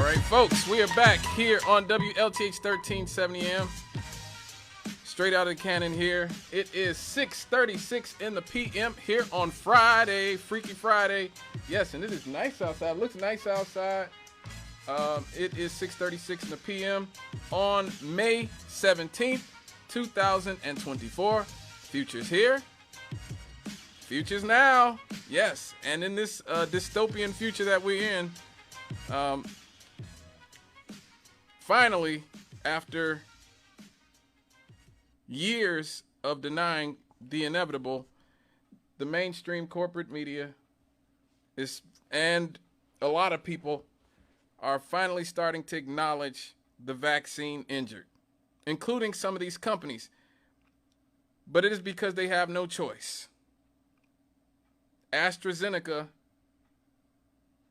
right, folks, we are back here on WLTH 1370 AM. Straight out of the cannon here. It is 6:36 in the PM here on Friday, Freaky Friday. Yes, and it is nice outside. Looks nice outside. It is 6:36 in the PM on May 17th, 2024. Future's here. Future's now. Yes, and in this dystopian future that we're in, finally, after years of denying the inevitable, the mainstream corporate media and a lot of people are finally starting to acknowledge the vaccine injured, including some of these companies. But it is because they have no choice. AstraZeneca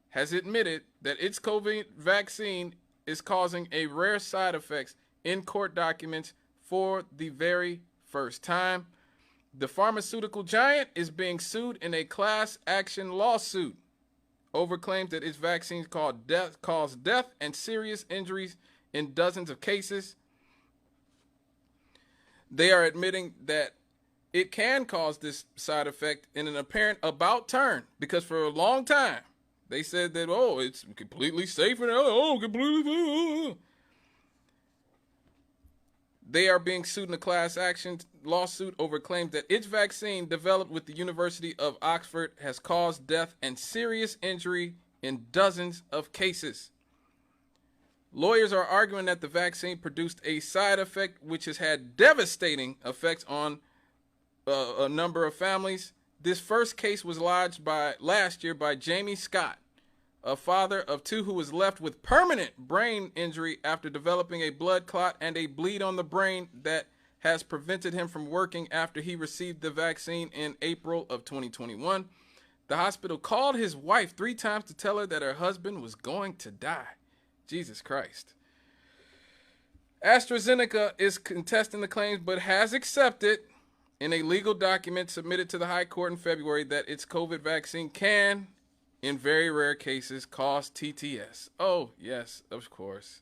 has admitted that its COVID vaccine is causing a rare side effects in court documents for the very first time. The pharmaceutical giant is being sued in a class action lawsuit over claims that its vaccines cause death and serious injuries in dozens of cases. They are admitting that it can cause this side effect in an apparent about turn, because for a long time they said that, oh, it's completely safe and completely. They are being sued in a class action lawsuit over claims that its vaccine developed with the University of Oxford has caused death and serious injury in dozens of cases. Lawyers are arguing that the vaccine produced a side effect which has had devastating effects on a number of families. This first case was lodged last year by Jamie Scott, a father of two who was left with permanent brain injury after developing a blood clot and a bleed on the brain that has prevented him from working after he received the vaccine in April of 2021. The hospital called his wife 3 times to tell her that her husband was going to die. Jesus Christ. AstraZeneca is contesting the claims but has accepted in a legal document submitted to the High Court in February that its COVID vaccine can, in very rare cases, cause TTS. Oh, yes, of course.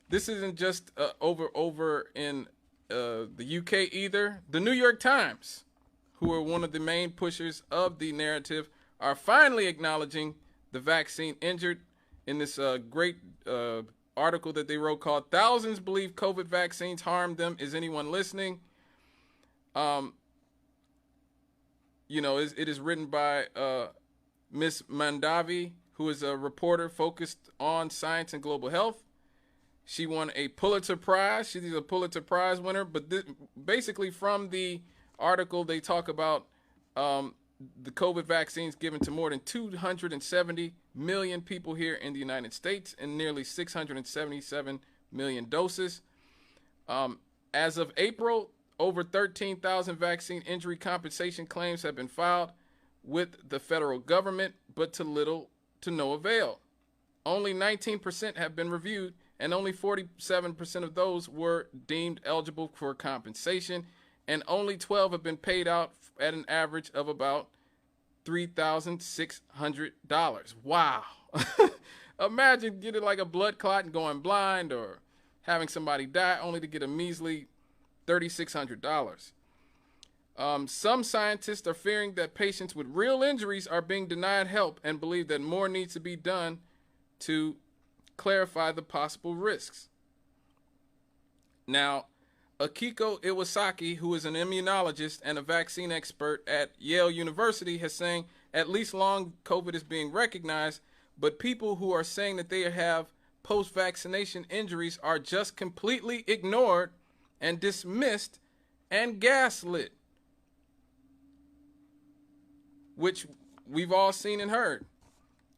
This isn't just over in the UK either. The New York Times, who are one of the main pushers of the narrative, are finally acknowledging the vaccine injured in this great article that they wrote called "Thousands Believe COVID Vaccines Harm Them. Is Anyone Listening?" It is written by Miss Mandavi, who is a reporter focused on science and global health. She won a Pulitzer Prize. She's a Pulitzer Prize winner. But basically from the article, they talk about the COVID vaccines given to more than 270 million people here in the United States and nearly 677 million doses. As of April, over 13,000 vaccine injury compensation claims have been filed with the federal government, but to little to no avail. Only 19% have been reviewed, and only 47% of those were deemed eligible for compensation, and only 12 have been paid out at an average of about $3,600. Wow. Imagine getting like a blood clot and going blind, or having somebody die only to get a measly $3,600. Some scientists are fearing that patients with real injuries are being denied help and believe that more needs to be done to clarify the possible risks. Now, Akiko Iwasaki, who is an immunologist and a vaccine expert at Yale University, has saying at least long COVID is being recognized, but people who are saying that they have post-vaccination injuries are just completely ignored and dismissed and gaslit, which we've all seen and heard.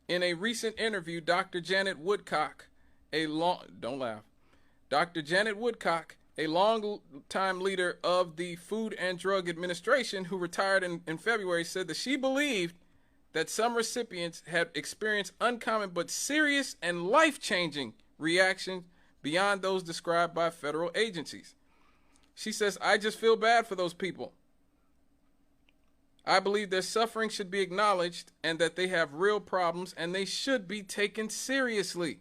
In a recent interview, Dr. Janet Woodcock, Dr. Janet Woodcock, a long-time leader of the Food and Drug Administration who retired in February, said that she believed that some recipients had experienced uncommon but serious and life-changing reactions beyond those described by federal agencies. She says, "I just feel bad for those people. I believe their suffering should be acknowledged and that they have real problems and they should be taken seriously.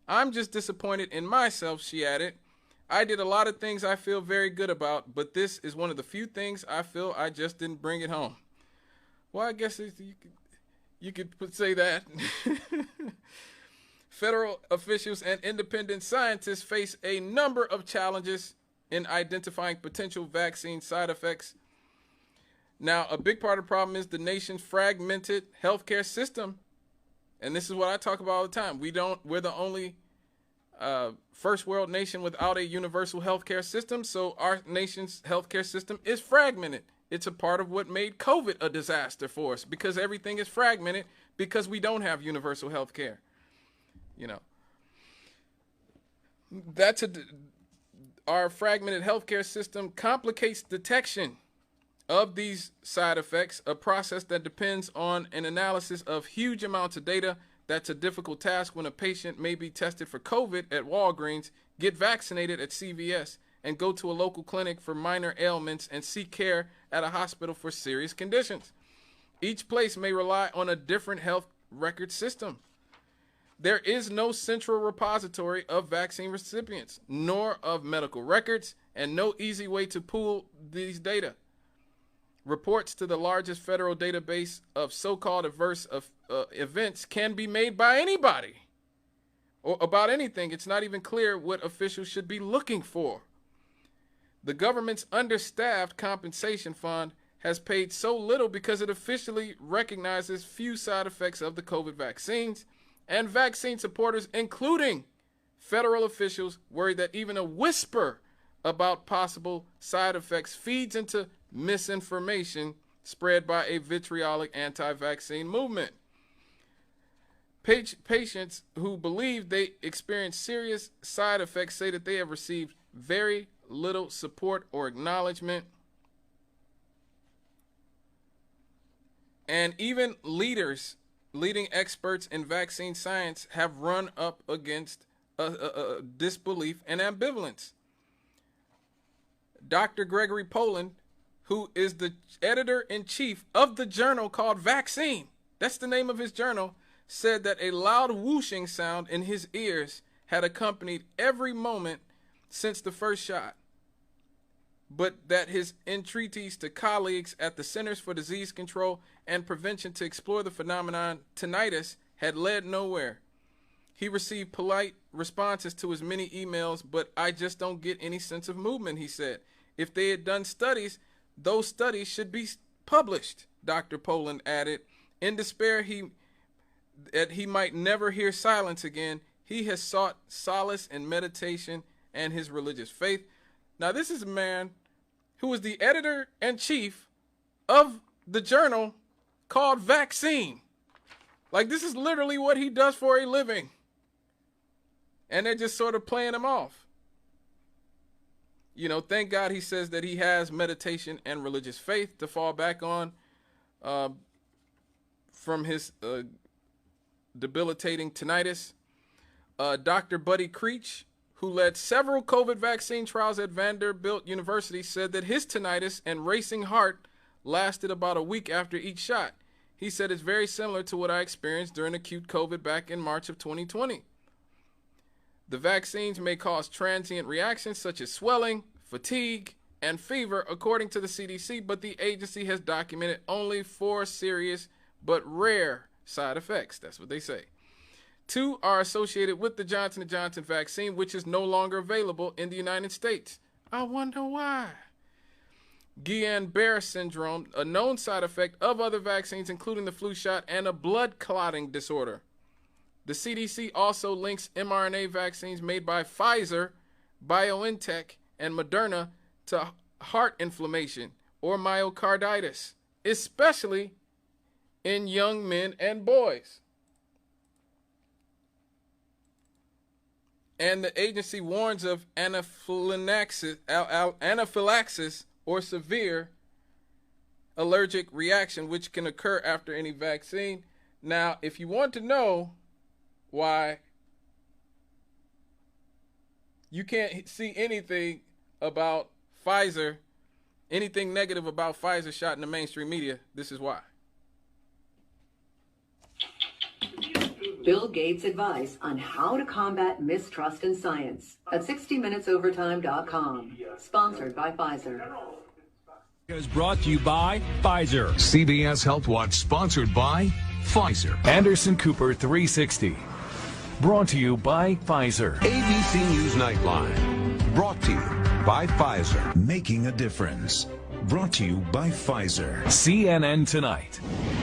I'm just disappointed in myself, she added. I did a lot of things I feel very good about, but this is one of the few things I feel I just didn't bring it home. Well, I guess you could say that. Federal officials and independent scientists face a number of challenges in identifying potential vaccine side effects. Now, a big part of the problem is the nation's fragmented healthcare system. And this is what I talk about all the time. We're the only first world nation without a universal healthcare system. So our nation's healthcare system is fragmented. It's a part of what made COVID a disaster for us, because everything is fragmented because we don't have universal healthcare. You know, our fragmented healthcare system complicates detection of these side effects, a process that depends on an analysis of huge amounts of data. That's a difficult task when a patient may be tested for COVID at Walgreens, get vaccinated at CVS, and go to a local clinic for minor ailments and seek care at a hospital for serious conditions. Each place may rely on a different health record system. There is no central repository of vaccine recipients, nor of medical records, and no easy way to pool these data. Reports to the largest federal database of so-called adverse events can be made by anybody or about anything. It's not even clear what officials should be looking for. The government's understaffed compensation fund has paid so little because it officially recognizes few side effects of the COVID vaccines, and vaccine supporters, including federal officials, worry that even a whisper about possible side effects feeds into misinformation spread by a vitriolic anti-vaccine movement. Patients who believe they experience serious side effects say that they have received very little support or acknowledgement. And even leading experts in vaccine science have run up against disbelief and ambivalence. Dr. Gregory Poland, who is the editor-in-chief of the journal called Vaccine, that's the name of his journal, said that a loud whooshing sound in his ears had accompanied every moment since the first shot, but that his entreaties to colleagues at the Centers for Disease Control and Prevention to explore the phenomenon tinnitus had led nowhere. He received polite responses to his many emails, but I just don't get any sense of movement, he said. If they had done studies, those studies should be published, Dr. Poland added. In despair that he might never hear silence again, he has sought solace in meditation and his religious faith. Now, this is a man who was the editor-in-chief of the journal called Vaccine. Like, this is literally what he does for a living. And they're just sort of playing him off. You know, thank God he says that he has meditation and religious faith to fall back on from his debilitating tinnitus. Dr. Buddy Creech, who led several COVID vaccine trials at Vanderbilt University, said that his tinnitus and racing heart lasted about a week after each shot. He said it's very similar to what I experienced during acute COVID back in March of 2020. The vaccines may cause transient reactions such as swelling, fatigue, and fever, according to the CDC, but the agency has documented only 4 serious but rare side effects. That's what they say. 2 are associated with the Johnson & Johnson vaccine, which is no longer available in the United States. I wonder why. Guillain-Barré syndrome, a known side effect of other vaccines, including the flu shot, and a blood clotting disorder. The CDC also links mRNA vaccines made by Pfizer, BioNTech, and Moderna to heart inflammation or myocarditis, especially in young men and boys. And the agency warns of anaphylaxis or severe allergic reaction, which can occur after any vaccine. Now, if you want to know why you can't see anything about Pfizer anything negative about Pfizer shot in the mainstream media, this is why. Bill Gates' advice on how to combat mistrust in science at 60minutesovertime.com. Sponsored by Pfizer. Is brought to you by Pfizer. CBS Health Watch sponsored by Pfizer. Anderson Cooper 360. Brought to you by Pfizer. ABC News Nightline. Brought to you by Pfizer. Making a difference. Brought to you by Pfizer. CNN Tonight.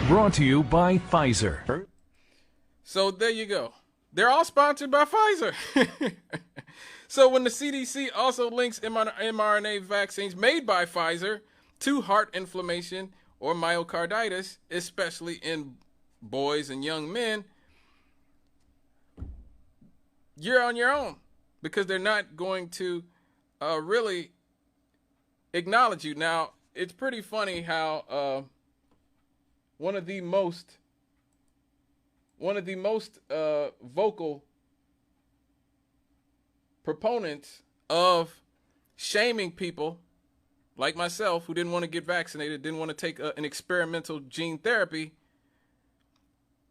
Brought to you by Pfizer. So there you go. They're all sponsored by Pfizer. So when the CDC also links mRNA vaccines made by Pfizer to heart inflammation or myocarditis, especially in boys and young men, you're on your own, because they're not going to really acknowledge you. Now, it's pretty funny how one of the most vocal proponents of shaming people like myself who didn't want to get vaccinated, didn't want to take an experimental gene therapy,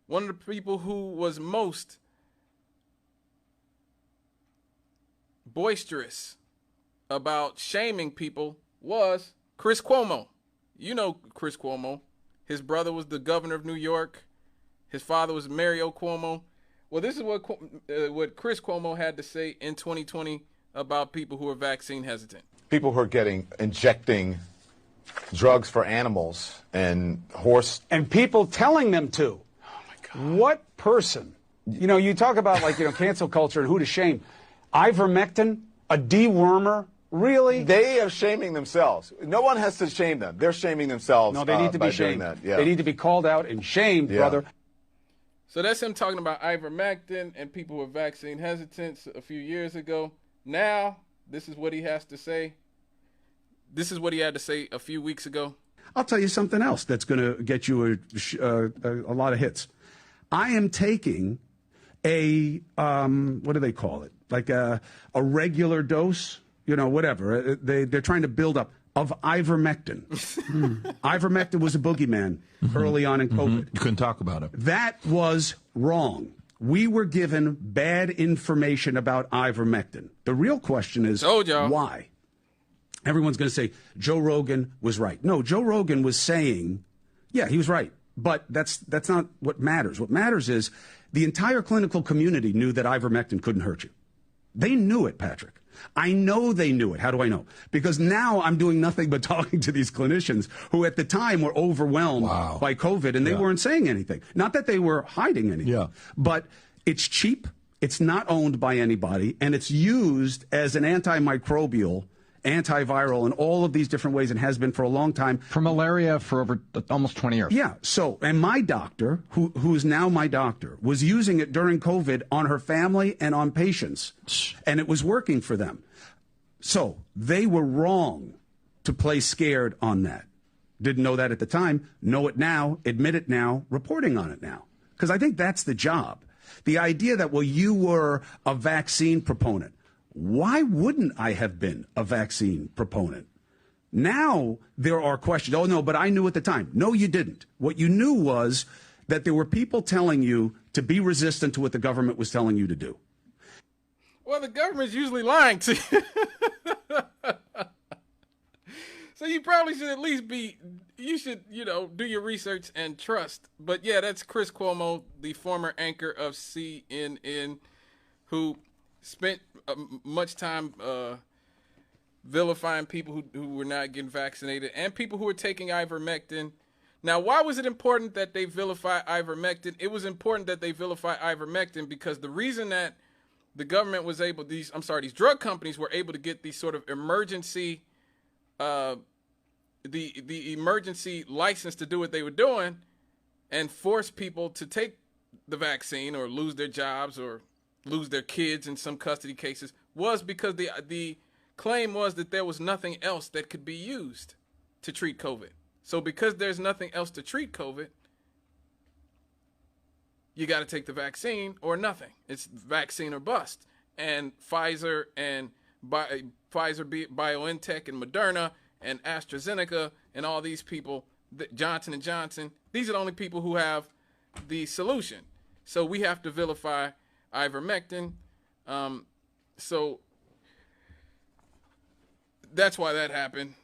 one of the people who was most boisterous about shaming people was Chris Cuomo. You know Chris Cuomo. His brother was the governor of New York. His father was Mario Cuomo. Well, this is what Chris Cuomo had to say in 2020 about people who are vaccine hesitant. People who are injecting drugs for animals and horse. And people telling them to. Oh, my God. What person? You know, you talk about, cancel culture and who to shame. Ivermectin, a dewormer, really? They are shaming themselves. No one has to shame them. They're shaming themselves. No, they need to be shamed. Yeah. They need to be called out and shamed, brother. So that's him talking about ivermectin and people who are vaccine hesitant a few years ago. Now, this is what he has to say. This is what he had to say a few weeks ago. I'll tell you something else that's going to get you a lot of hits. I am taking a, what do they call it? Like a regular dose, whatever. They're trying to build up of ivermectin. Ivermectin was a boogeyman early on in COVID. You couldn't talk about it. That was wrong. We were given bad information about ivermectin. The real question is why? Everyone's going to say Joe Rogan was right. No, Joe Rogan was saying, yeah, he was right. But that's not what matters. What matters is the entire clinical community knew that ivermectin couldn't hurt you. They knew it, Patrick. I know they knew it. How do I know? Because now I'm doing nothing but talking to these clinicians who at the time were overwhelmed by COVID, and they weren't saying anything. Not that they were hiding anything, but it's cheap, it's not owned by anybody, and it's used as an antimicrobial, antiviral in all of these different ways and has been for a long time. For malaria for over almost 20 years. Yeah. So, and my doctor, who is now my doctor, was using it during COVID on her family and on patients, and it was working for them. So they were wrong to play scared on that. Didn't know that at the time, know it now, admit it now, reporting on it now. Because I think that's the job. The idea that, well, you were a vaccine proponent. Why wouldn't I have been a vaccine proponent? Now there are questions. Oh, no, but I knew at the time. No, you didn't. What you knew was that there were people telling you to be resistant to what the government was telling you to do. Well, the government's usually lying to you. So you probably should at least do your research and trust. But yeah, that's Chris Cuomo, the former anchor of CNN, who spent much time vilifying people who were not getting vaccinated and people who were taking ivermectin. Now, why was it important that they vilify ivermectin? It was important that they vilify ivermectin because the reason that the government was able, these drug companies were able to get these sort of emergency, the emergency license to do what they were doing and force people to take the vaccine or lose their jobs or lose their kids in some custody cases was because the claim was that there was nothing else that could be used to treat COVID. So because there's nothing else to treat COVID, you got to take the vaccine or nothing. It's vaccine or bust. And Pfizer and BioNTech and Moderna and AstraZeneca and all these people, Johnson & Johnson, these are the only people who have the solution. So we have to vilify ivermectin. So that's why that happened.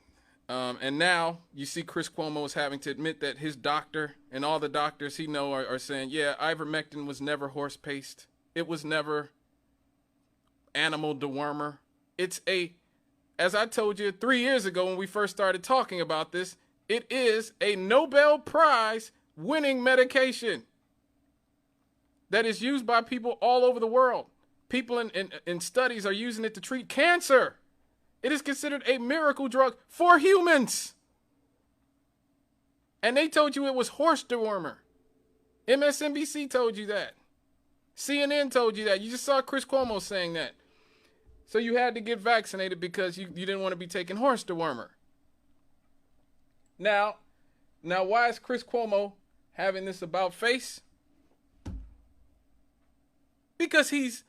And now you see Chris Cuomo is having to admit that his doctor and all the doctors he know are saying, yeah, ivermectin was never horse paste. It was never animal dewormer. It's as I told you 3 years ago when we first started talking about this, it is a Nobel Prize winning medication that is used by people all over the world. People in studies are using it to treat cancer. It is considered a miracle drug for humans. And they told you it was horse dewormer. MSNBC told you that. CNN told you that. You just saw Chris Cuomo saying that. So you had to get vaccinated because you didn't want to be taking horse dewormer. Now why is Chris Cuomo having this about face? Because he's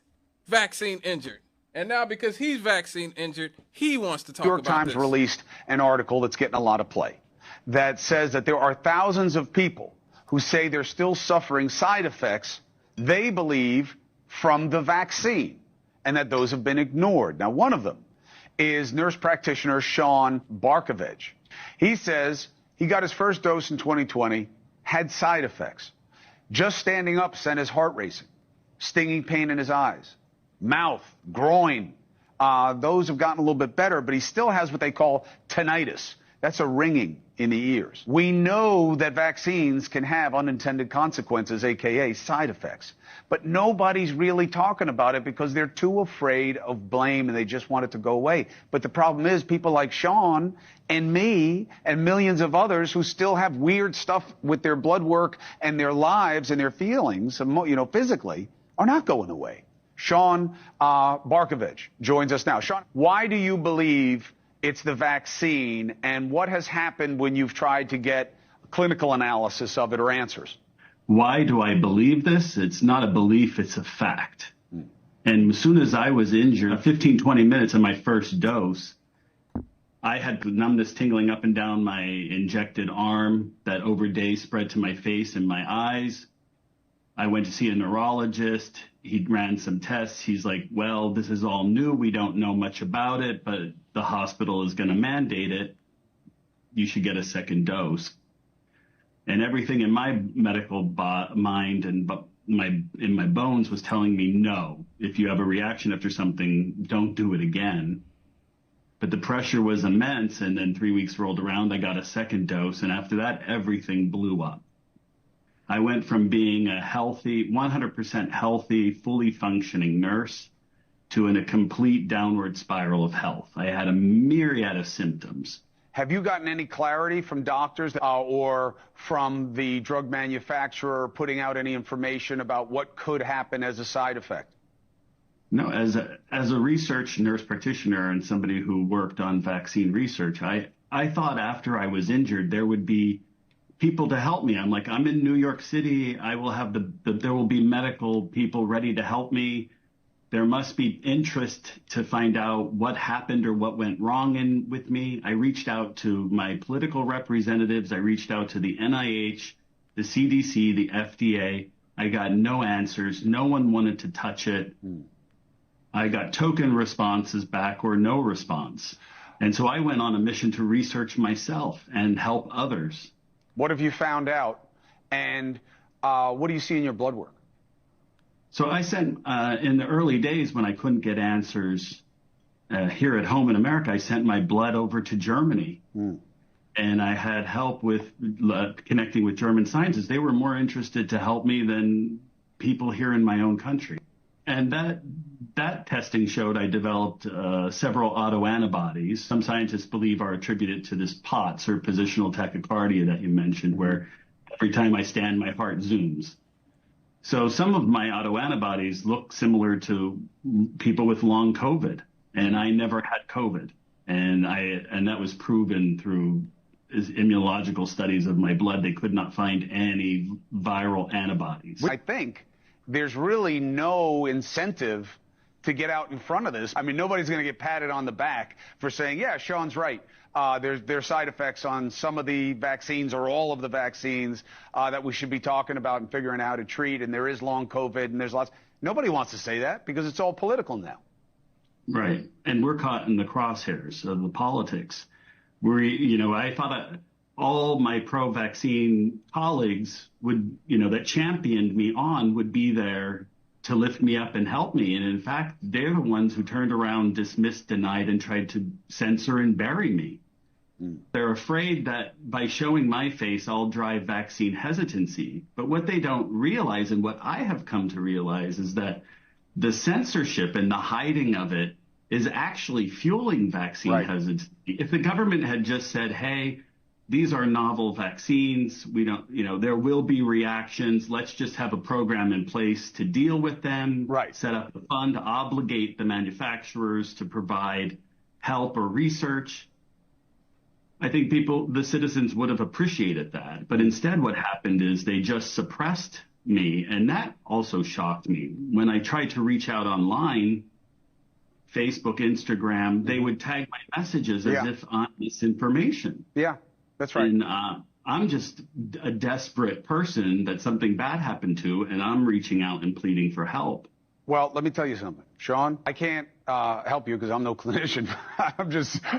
vaccine injured. And now because he's vaccine injured, he wants to talk about this. New York Times released an article that's getting a lot of play that says that there are thousands of people who say they're still suffering side effects they believe from the vaccine and that those have been ignored. Now, one of them is nurse practitioner Sean Barkovich. He says he got his first dose in 2020, had side effects. Just standing up sent his heart racing, stinging pain in his eyes, mouth, groin. Those have gotten a little bit better, but he still has what they call tinnitus. That's a ringing in the ears. We know that vaccines can have unintended consequences, aka side effects, but nobody's really talking about it because they're too afraid of blame and they just want it to go away. But the problem is people like Sean and me and millions of others who still have weird stuff with their blood work and their lives and their feelings, physically, are not going away. Sean Barkovich joins us now. Sean, why do you believe it's the vaccine, and what has happened when you've tried to get clinical analysis of it or answers? Why do I believe this? It's not a belief, it's a fact. And as soon as I was injured, 15, 20 minutes of my first dose, I had numbness tingling up and down my injected arm that over days spread to my face and my eyes. I went to see a neurologist. He ran some tests. He's like, well, this is all new. We don't know much about it, but the hospital is going to mandate it. You should get a second dose. And everything in my medical mind and in my bones was telling me, no, if you have a reaction after something, don't do it again. But the pressure was immense. And then 3 weeks rolled around. I got a second dose. And after that, everything blew up. I went from being a healthy, 100% healthy, fully functioning nurse to in a complete downward spiral of health. I had a myriad of symptoms. Have you gotten any clarity from doctors or from the drug manufacturer putting out any information about what could happen as a side effect? No, as a research nurse practitioner and somebody who worked on vaccine research, I thought after I was injured there would be people to help me. I'm like, I'm in New York City. I will have there will be medical people ready to help me. There must be interest to find out what happened or what went wrong with me. I reached out to my political representatives. I reached out to the NIH, the CDC, the FDA. I got no answers. No one wanted to touch it. I got token responses back or no response. And so I went on a mission to research myself and help others. What have you found out, and what do you see in your blood work? So I sent, in the early days when I couldn't get answers here at home in America, I sent my blood over to Germany. And I had help with connecting with German scientists. They were more interested to help me than people here in my own country. And that testing showed I developed several autoantibodies. Some scientists believe are attributed to this POTS, or positional tachycardia that you mentioned, where every time I stand, my heart zooms. So some of my autoantibodies look similar to people with long COVID, and I never had COVID. And that was proven through immunological studies of my blood. They could not find any viral antibodies. I think there's really no incentive to get out in front of this. I mean, nobody's going to get patted on the back for saying, yeah, Sean's right. There's side effects on some of the vaccines or all of the vaccines that we should be talking about and figuring out how to treat. And there is long COVID and there's lots. Nobody wants to say that because it's all political now. Right. And we're caught in the crosshairs of the politics. I thought all my pro-vaccine colleagues would, that championed me on would be there to lift me up and help me. And in fact, they're the ones who turned around, dismissed, denied, and tried to censor and bury me. They're afraid that by showing my face, I'll drive vaccine hesitancy. But what they don't realize, and what I have come to realize, is that the censorship and the hiding of it is actually fueling vaccine hesitancy. If the government had just said, hey, these are novel vaccines, we don't, there will be reactions, let's just have a program in place to deal with them, set up a fund to obligate the manufacturers to provide help or research, I think the citizens would have appreciated that. But instead what happened is they just suppressed me, and that also shocked me. When I tried to reach out online, Facebook, Instagram, they would tag my messages as if I'm misinformation. Yeah, that's right. And I'm just a desperate person that something bad happened to, and I'm reaching out and pleading for help. Well, let me tell you something, Sean. I can't help you because I'm no clinician.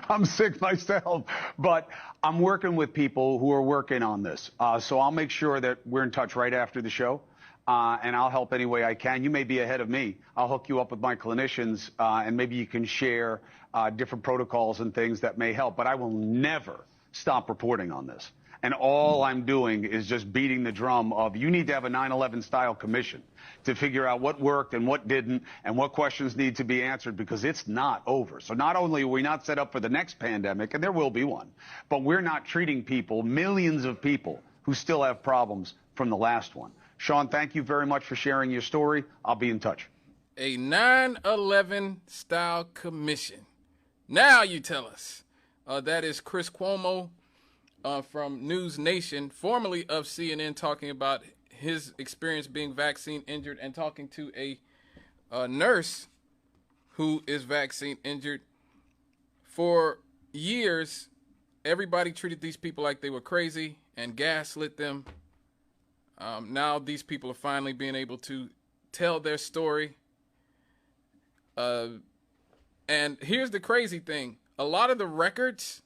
I'm sick myself. But I'm working with people who are working on this. So I'll make sure that we're in touch right after the show. And I'll help any way I can. You may be ahead of me. I'll hook you up with my clinicians, and maybe you can share different protocols and things that may help. But I will never stop reporting on this. And all I'm doing is just beating the drum of you need to have a 9/11 style commission to figure out what worked and what didn't and what questions need to be answered, because it's not over. So not only are we not set up for the next pandemic, and there will be one, but we're not treating people, millions of people who still have problems from the last one. Sean, thank you very much for sharing your story. I'll be in touch. A 9/11 style commission. Now you tell us. That is Chris Cuomo from Newsnation, formerly of CNN, talking about his experience being vaccine injured and talking to a nurse who is vaccine injured. For years, everybody treated these people like they were crazy and gaslit them. Now these people are finally being able to tell their story. And here's the crazy thing. A lot of the records,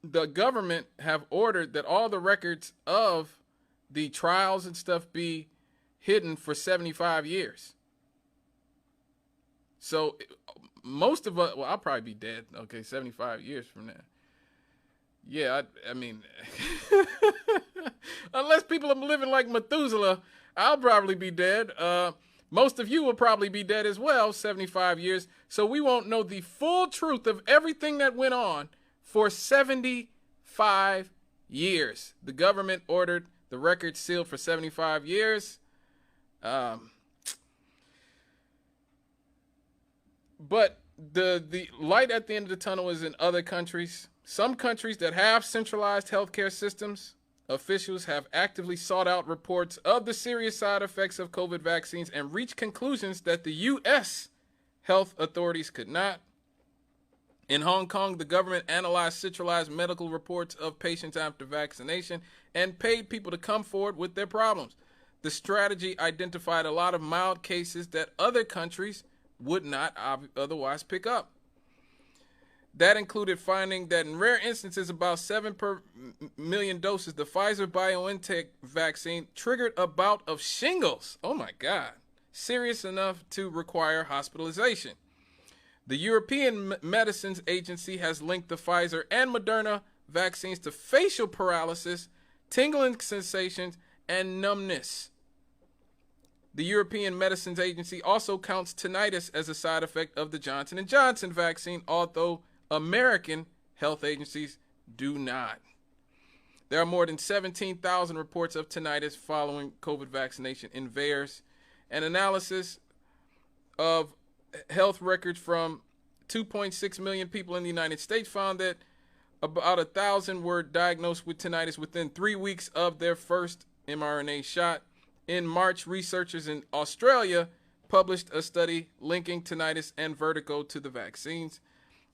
the government have ordered that all the records of the trials and stuff be hidden for 75 years. So most of us, well, I'll probably be dead. Okay, 75 years from now. Yeah, I mean, unless people are living like Methuselah, I'll probably be dead. Most of you will probably be dead as well, 75 years. So we won't know the full truth of everything that went on for 75 years. The government ordered the records sealed for 75 years. But the light at the end of the tunnel is in other countries. Some countries that have centralized healthcare systems, officials have actively sought out reports of the serious side effects of COVID vaccines and reached conclusions that the U.S. health authorities could not. In Hong Kong, the government analyzed centralized medical reports of patients after vaccination and paid people to come forward with their problems. The strategy identified a lot of mild cases that other countries would not otherwise pick up. That included finding that in rare instances, about 7 per million doses, the Pfizer-BioNTech vaccine triggered a bout of shingles. Oh my God. Serious enough to require hospitalization. The European Medicines Agency has linked the Pfizer and Moderna vaccines to facial paralysis, tingling sensations, and numbness. The European Medicines Agency also counts tinnitus as a side effect of the Johnson & Johnson vaccine, although American health agencies do not. There are more than 17,000 reports of tinnitus following COVID vaccination in VAERS. An analysis of health records from 2.6 million people in the United States found that about 1,000 were diagnosed with tinnitus within 3 weeks of their first mRNA shot. In March, researchers in Australia published a study linking tinnitus and vertigo to the vaccines.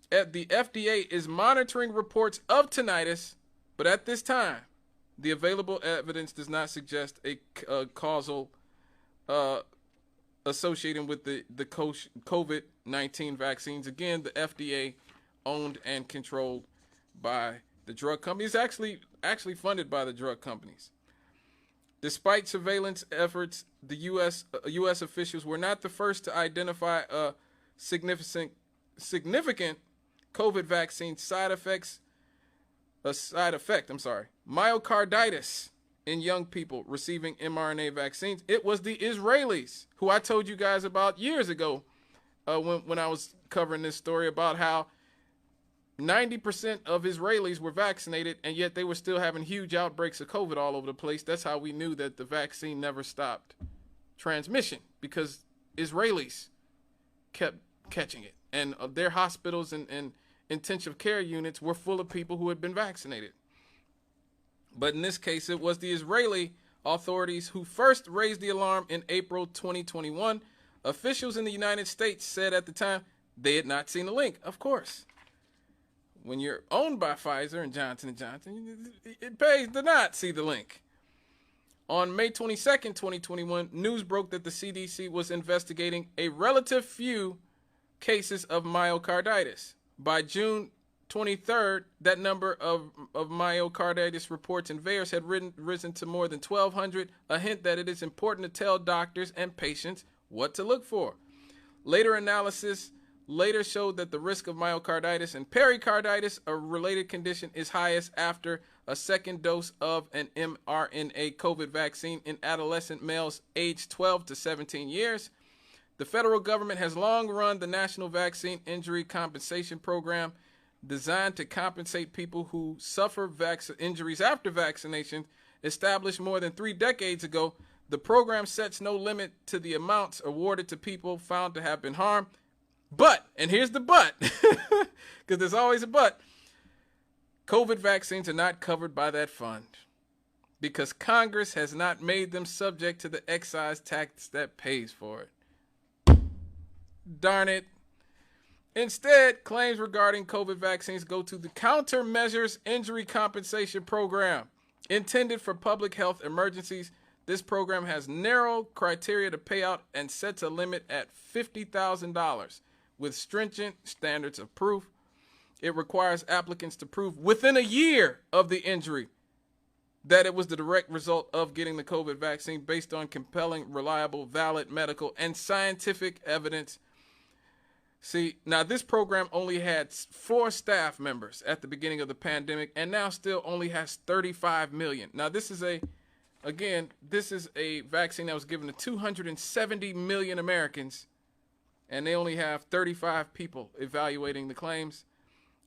The FDA is monitoring reports of tinnitus, but at this time, the available evidence does not suggest a causal associated with the COVID-19 vaccines. Again, the FDA owned and controlled by the drug companies, actually funded by the drug companies. Despite surveillance efforts, the U.S. officials were not the first to identify a significant COVID vaccine side effect, myocarditis in young people receiving mRNA vaccines. It was the Israelis, who I told you guys about years ago when I was covering this story about how 90% of Israelis were vaccinated, and yet they were still having huge outbreaks of COVID all over the place. That's how we knew that the vaccine never stopped transmission, because Israelis kept catching it. And their hospitals and intensive care units were full of people who had been vaccinated. But in this case, it was the Israeli authorities who first raised the alarm in April 2021. Officials in the United States said at the time they had not seen the link. Of course. When you're owned by Pfizer and Johnson & Johnson, it pays to not see the link. On May 22nd, 2021, news broke that the CDC was investigating a relative few cases of myocarditis. By June 23rd, that number of myocarditis reports in VAERS had risen to more than 1,200, a hint that it is important to tell doctors and patients what to look for. Later analysis later showed that the risk of myocarditis and pericarditis, a related condition, is highest after a second dose of an mRNA COVID vaccine in adolescent males aged 12 to 17 years. The federal government has long run the National Vaccine Injury Compensation Program, designed to compensate people who suffer injuries after vaccination. Established more than 3 decades ago, the program sets no limit to the amounts awarded to people found to have been harmed. But, and here's the but, because there's always a but, COVID vaccines are not covered by that fund because Congress has not made them subject to the excise tax that pays for it. Darn it. Instead, claims regarding COVID vaccines go to the Countermeasures Injury Compensation Program. Intended for public health emergencies, this program has narrow criteria to pay out and sets a limit at $50,000. With stringent standards of proof. It requires applicants to prove within a year of the injury that it was the direct result of getting the COVID vaccine based on compelling, reliable, valid medical and scientific evidence. See, now this program only had 4 staff members at the beginning of the pandemic and now still only has 35 million. Now this is a vaccine that was given to 270 million Americans, and they only have 35 people evaluating the claims.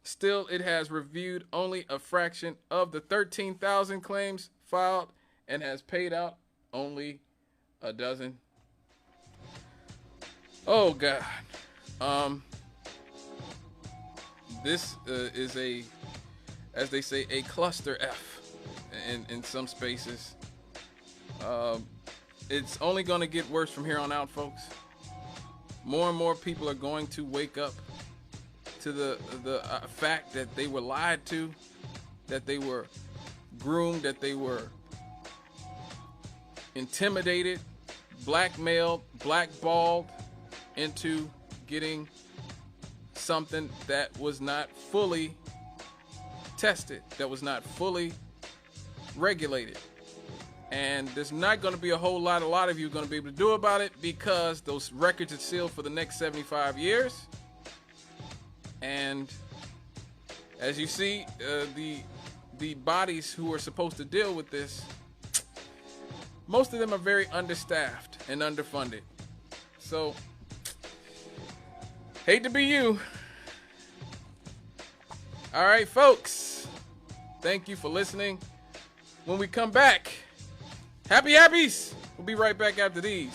Still, it has reviewed only a fraction of the 13,000 claims filed and has paid out only a dozen. Oh, God. This is as they say, a cluster F in some spaces. It's only going to get worse from here on out, folks. More and more people are going to wake up to the fact that they were lied to, that they were groomed, that they were intimidated, blackmailed, blackballed into getting something that was not fully tested, that was not fully regulated. And there's not going to be a lot of you are going to be able to do about it because those records are sealed for the next 75 years. And as you see, the bodies who are supposed to deal with this, most of them are very understaffed and underfunded. So, hate to be you. All right, folks. Thank you for listening. When we come back, happy happies. We'll be right back after these.